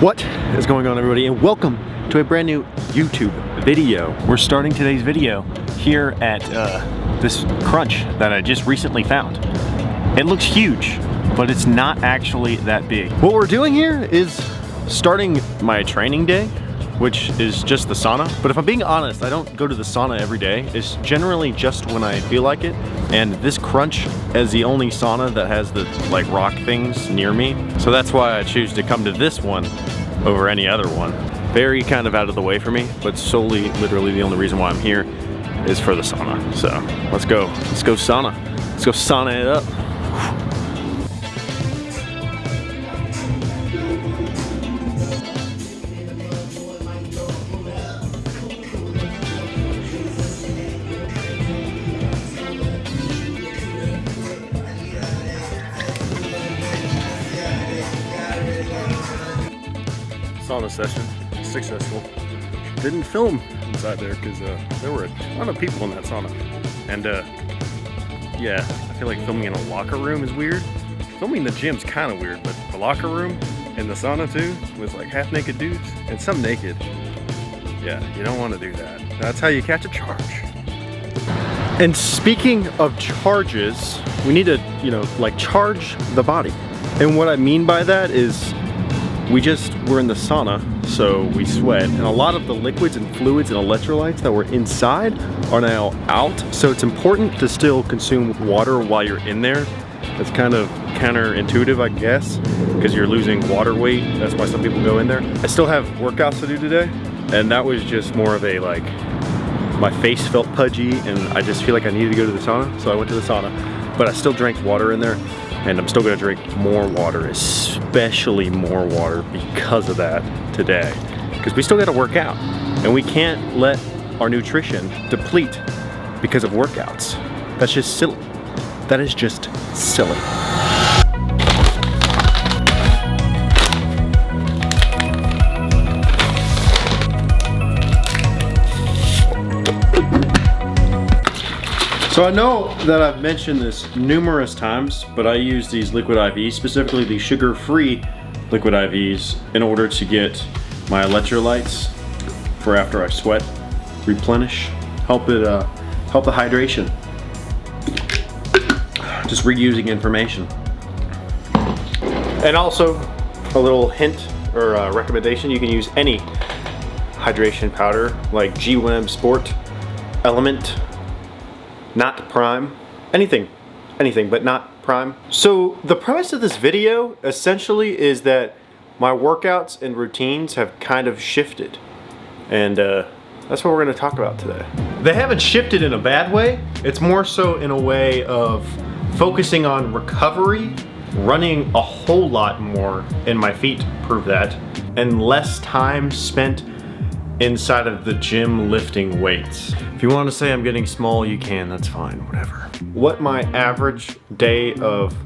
What is going on, everybody, and welcome to a brand new YouTube video. We're starting today's video here at this crunch that I just recently found. It looks huge, but it's not actually that big. What we're doing here is starting my training day, which is just the sauna. But if I'm being honest, I don't go to the sauna every day. It's generally just when I feel like it. And this crunch is the only sauna that has the like rock things near me. So that's why I choose to come to this one over any other one. Very kind of out of the way for me, but solely, literally the only reason why I'm here is for the sauna. So let's go sauna. Let's go sauna it up. Sauna session, successful. Didn't film inside there because there were a ton of people in that sauna. And yeah, I feel like filming in a locker room is weird. Filming the gym's kind of weird, but the locker room and the sauna too, with like half naked dudes and some naked. Yeah, you don't want to do that. That's how you catch a charge. And speaking of charges, we need to, like charge the body. And what I mean by that is we're in the sauna, so we sweat, and a lot of the liquids and fluids and electrolytes that were inside are now out. So it's important to still consume water while you're in there. It's kind of counterintuitive, I guess, because you're losing water weight. That's why some people go in there. I still have workouts to do today, and that was just more of a like, my face felt pudgy, and I just feel like I needed to go to the sauna, so I went to the sauna. But I still drank water in there. And I'm still gonna drink more water, especially more water because of that today. Because we still gotta work out. And we can't let our nutrition deplete because of workouts. That's just silly. That is just silly. So I know that I've mentioned this numerous times, but I use these liquid IVs, specifically the sugar-free liquid IVs, in order to get my electrolytes for after I sweat, replenish, help the hydration. Just reusing information. And also, a little hint or recommendation, you can use any hydration powder like GWM Sport, Element, not Prime, anything, but not Prime. So the premise of this video essentially is that my workouts and routines have kind of shifted, and that's what we're going to talk about today. They haven't shifted in a bad way. It's more so in a way of focusing on recovery, running a whole lot more, and my feet prove that, and less time spent inside of the gym lifting weights. If you want to say I'm getting small, you can, that's fine, whatever. What my average day of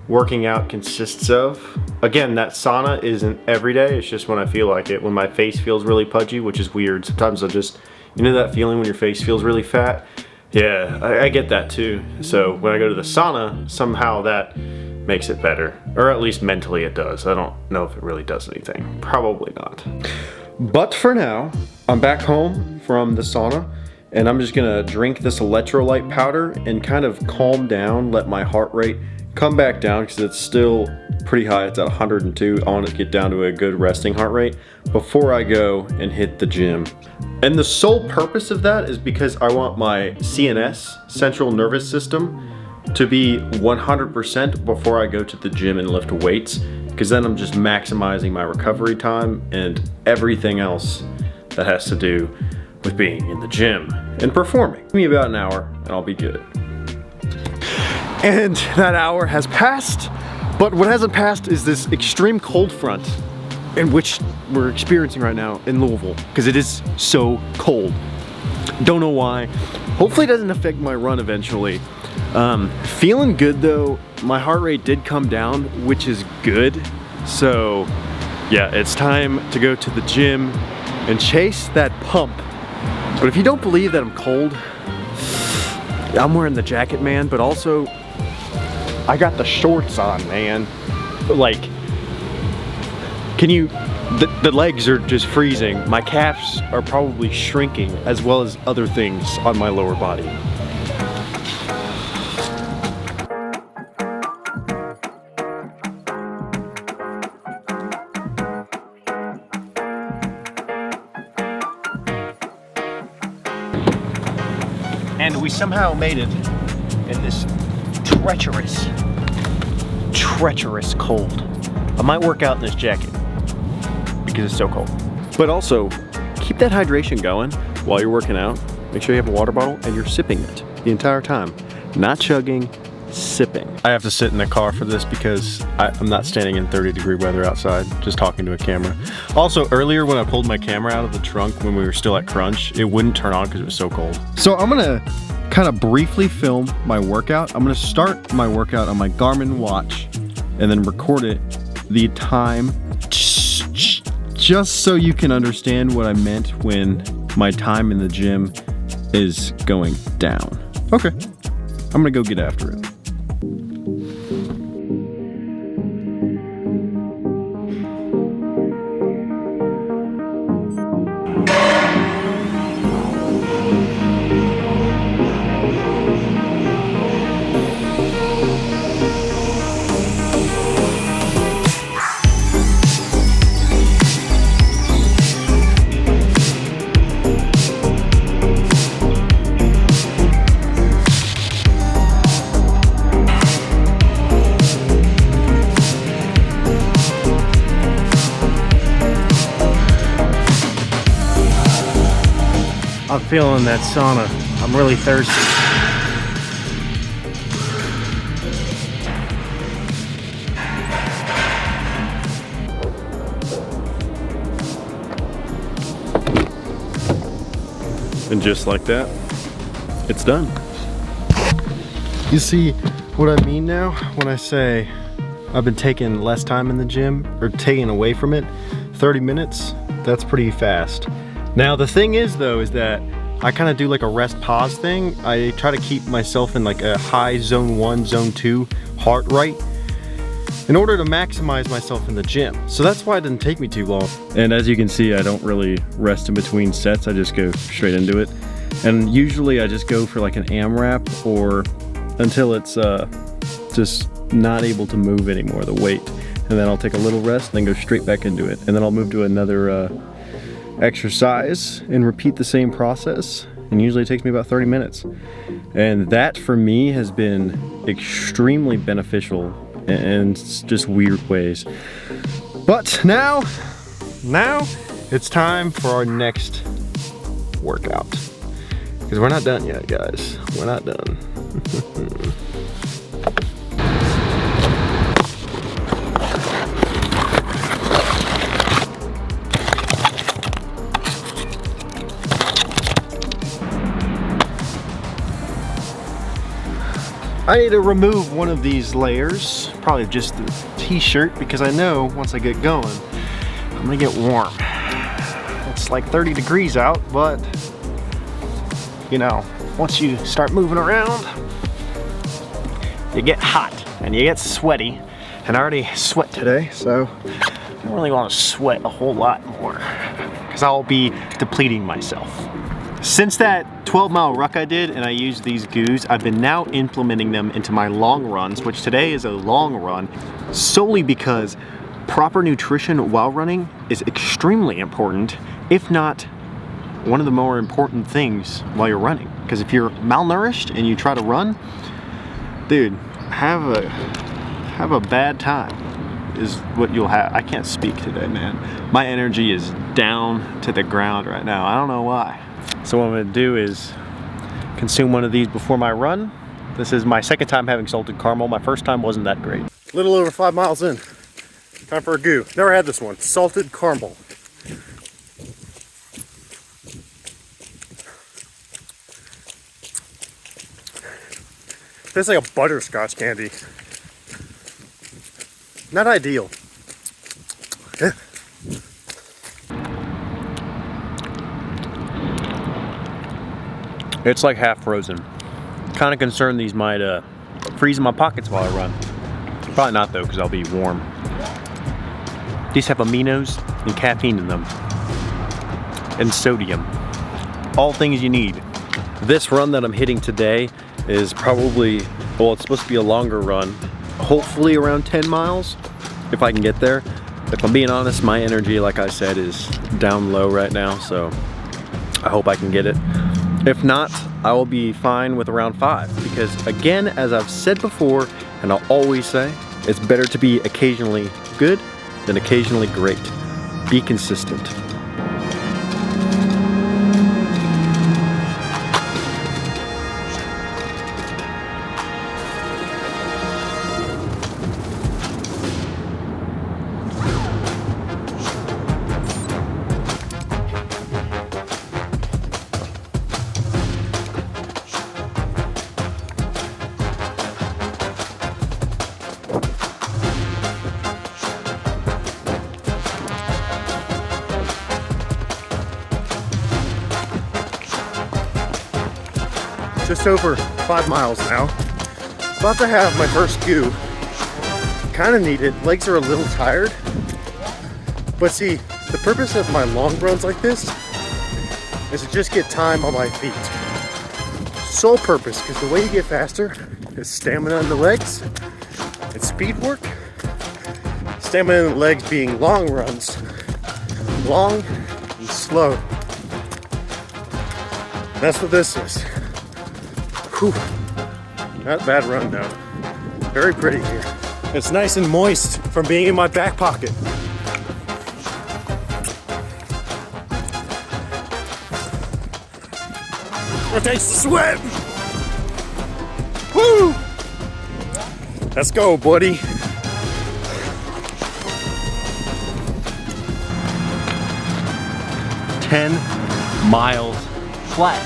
working out consists of, again, that sauna isn't every day, it's just when I feel like it, when my face feels really pudgy, which is weird. Sometimes I'll just, you know that feeling when your face feels really fat? Yeah, I get that too. So when I go to the sauna, somehow that makes it better, or at least mentally it does. I don't know if it really does anything, probably not. But for now, I'm back home from the sauna, and I'm just gonna drink this electrolyte powder and kind of calm down, let my heart rate come back down because it's still pretty high. It's at 102. I want to get down to a good resting heart rate before I go and hit the gym. And the sole purpose of that is because I want my CNS, central nervous system, to be 100% before I go to the gym and lift weights, because then I'm just maximizing my recovery time and everything else that has to do with being in the gym and performing. Give me about an hour and I'll be good. And that hour has passed, but what hasn't passed is this extreme cold front in which we're experiencing right now in Louisville, because it is so cold. Don't know why. Hopefully it doesn't affect my run eventually. Feeling good though. My heart rate did come down, which is good. So yeah, it's time to go to the gym and chase that pump. But if you don't believe that I'm cold, I'm wearing the jacket, man, but also I got the shorts on, man. Like, can you The legs are just freezing. My calves are probably shrinking, as well as other things on my lower body. And we somehow made it in this treacherous cold. I might work out in this jacket because it's so cold. But also, keep that hydration going while you're working out. Make sure you have a water bottle and you're sipping it the entire time. Not chugging, sipping. I have to sit in the car for this because I'm not standing in 30-degree weather outside, just talking to a camera. Also, earlier when I pulled my camera out of the trunk when we were still at Crunch, it wouldn't turn on because it was so cold. So I'm gonna kind of briefly film my workout. I'm gonna start my workout on my Garmin watch and then record it the time, just so you can understand what I meant when my time in the gym is going down. Okay, I'm gonna go get after it. I'm feeling that sauna. I'm really thirsty. And just like that, it's done. You see what I mean now when I say I've been taking less time in the gym, or taking away from it? 30 minutes, that's pretty fast. Now the thing is though, is that I kind of do like a rest pause thing. I try to keep myself in like a high zone 1, zone 2 heart rate in order to maximize myself in the gym. So that's why it didn't take me too long. And as you can see, I don't really rest in between sets. I just go straight into it. And usually I just go for like an AMRAP or until it's just not able to move anymore, the weight. And then I'll take a little rest and then go straight back into it. And then I'll move to another exercise and repeat the same process, and usually it takes me about 30 minutes. And that for me has been extremely beneficial in just weird ways. But now it's time for our next workout, because we're not done yet, guys. We're not done. I need to remove one of these layers, probably just the t-shirt, because I know once I get going, I'm gonna get warm. It's like 30 degrees out, but you know, once you start moving around, you get hot and you get sweaty. And I already sweat today, so I don't really want to sweat a whole lot more because I'll be depleting myself. Since that 12-mile ruck I did and I used these goos, I've been now implementing them into my long runs, which today is a long run, solely because proper nutrition while running is extremely important, if not one of the more important things while you're running. Because if you're malnourished and you try to run, dude, have a bad time is what you'll have. I can't speak today, man. My energy is down to the ground right now. I don't know why. So what I'm gonna do is consume one of these before my run. This is my second time having salted caramel. My first time wasn't that great. A little over 5 miles in. Time for a goo. Never had this one. Salted caramel. Tastes like a butterscotch candy. Not ideal. It's like half frozen. Kind of concerned these might freeze in my pockets while I run. Probably not though, because I'll be warm. These have aminos and caffeine in them, and sodium. All things you need. This run that I'm hitting today is probably, well, it's supposed to be a longer run, hopefully around 10 miles, if I can get there. If I'm being honest, my energy, like I said, is down low right now, so I hope I can get it. If not, I will be fine with around 5, because again, as I've said before, and I'll always say, it's better to be occasionally good than occasionally great. Be consistent. Just over 5 miles now. About to have my first goo. Kind of need it. Legs are a little tired. But see, the purpose of my long runs like this is to just get time on my feet. Sole purpose, because the way you get faster is stamina in the legs and speed work. Stamina in the legs being long runs. Long and slow. That's what this is. Whew. Not a bad run though. Very pretty here. It's nice and moist from being in my back pocket. I taste the sweat. Woo! Let's go, buddy. "10 miles flat."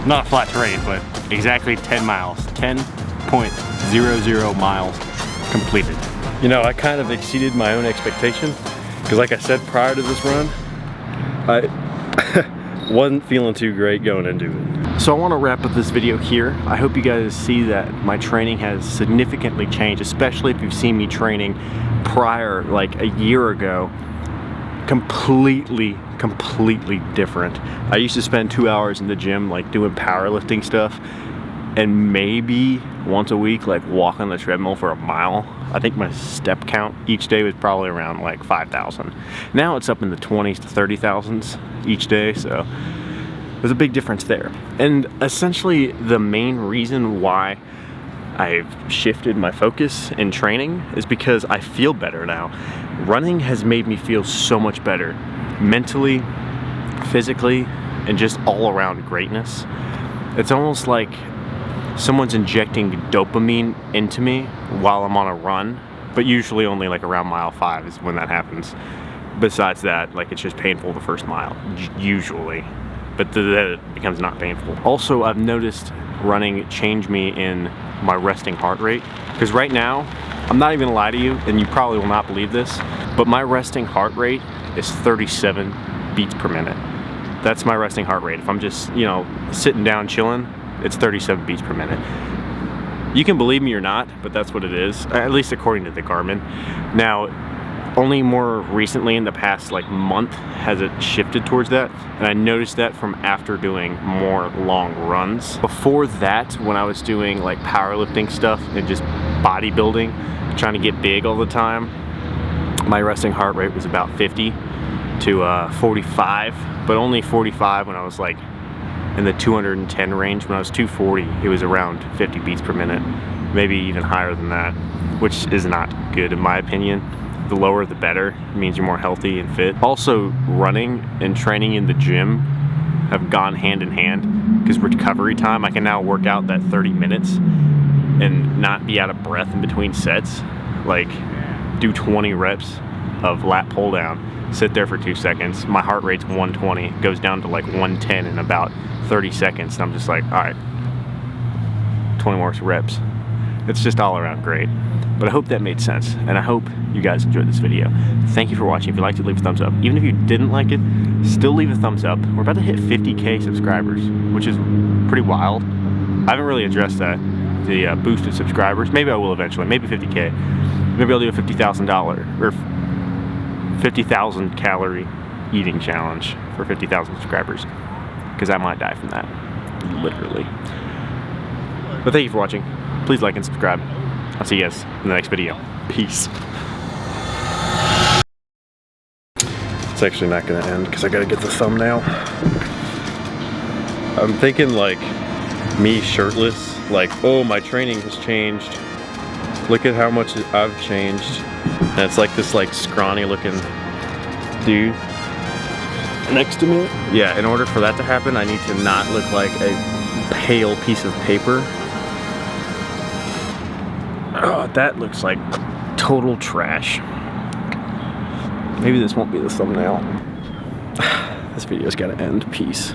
Not flat terrain, but exactly 10 miles. 10.00 miles completed. You know, I kind of exceeded my own expectation, because like I said prior to this run, I wasn't feeling too great going into it. So I want to wrap up this video here. I hope you guys see that my training has significantly changed, especially if you've seen me training prior, like a year ago. Completely different. I used to spend 2 hours in the gym like doing powerlifting stuff, and maybe once a week like walk on the treadmill for a mile. I think my step count each day was probably around like 5,000. Now it's up in the 20s to 30,000s each day, so there's a big difference there. And essentially the main reason why I've shifted my focus in training is because I feel better now. Running has made me feel so much better, mentally, physically, and just all around greatness. It's almost like someone's injecting dopamine into me while I'm on a run, but usually only like around mile 5 is when that happens. Besides that, like it's just painful the first mile, usually, but then it becomes not painful. Also, I've noticed running change me in my resting heart rate, because right now, I'm not even gonna lie to you, and you probably will not believe this, but my resting heart rate is 37 beats per minute. That's my resting heart rate. If I'm just, you know, sitting down chilling, it's 37 beats per minute. You can believe me or not, but that's what it is, at least according to the Garmin. Now, only more recently in the past like month has it shifted towards that, and I noticed that from after doing more long runs. Before that, when I was doing like powerlifting stuff and just bodybuilding, trying to get big all the time, my resting heart rate was about 50 to 45, but only 45 when I was like in the 210 range. When I was 240, it was around 50 beats per minute, maybe even higher than that, which is not good in my opinion. The lower the better. It means you're more healthy and fit. Also, running and training in the gym have gone hand in hand, because recovery time, I can now work out that 30 minutes and not be out of breath in between sets. Like do 20 reps of lat pull down, sit there for 2 seconds, my heart rate's 120, goes down to like 110 in about 30 seconds, and I'm just like, all right, 20 more reps. It's just all around great. But I hope that made sense, and I hope you guys enjoyed this video. Thank you for watching. If you liked it, leave a thumbs up. Even if you didn't like it, still leave a thumbs up. We're about to hit 50K subscribers, which is pretty wild. I haven't really addressed that, the boosted subscribers. Maybe I will eventually, maybe 50K. Maybe I'll do a $50,000, or 50,000 calorie eating challenge for 50,000 subscribers, because I might die from that, literally. But thank you for watching. Please like and subscribe. I'll see you guys in the next video. Peace. It's actually not gonna end because I gotta get the thumbnail. I'm thinking like me shirtless, like, oh, my training has changed. Look at how much I've changed. And it's like this like scrawny looking dude next to me. Yeah, in order for that to happen, I need to not look like a pale piece of paper. Oh, that looks like total trash. Maybe this won't be the thumbnail. This video's gotta end. Peace.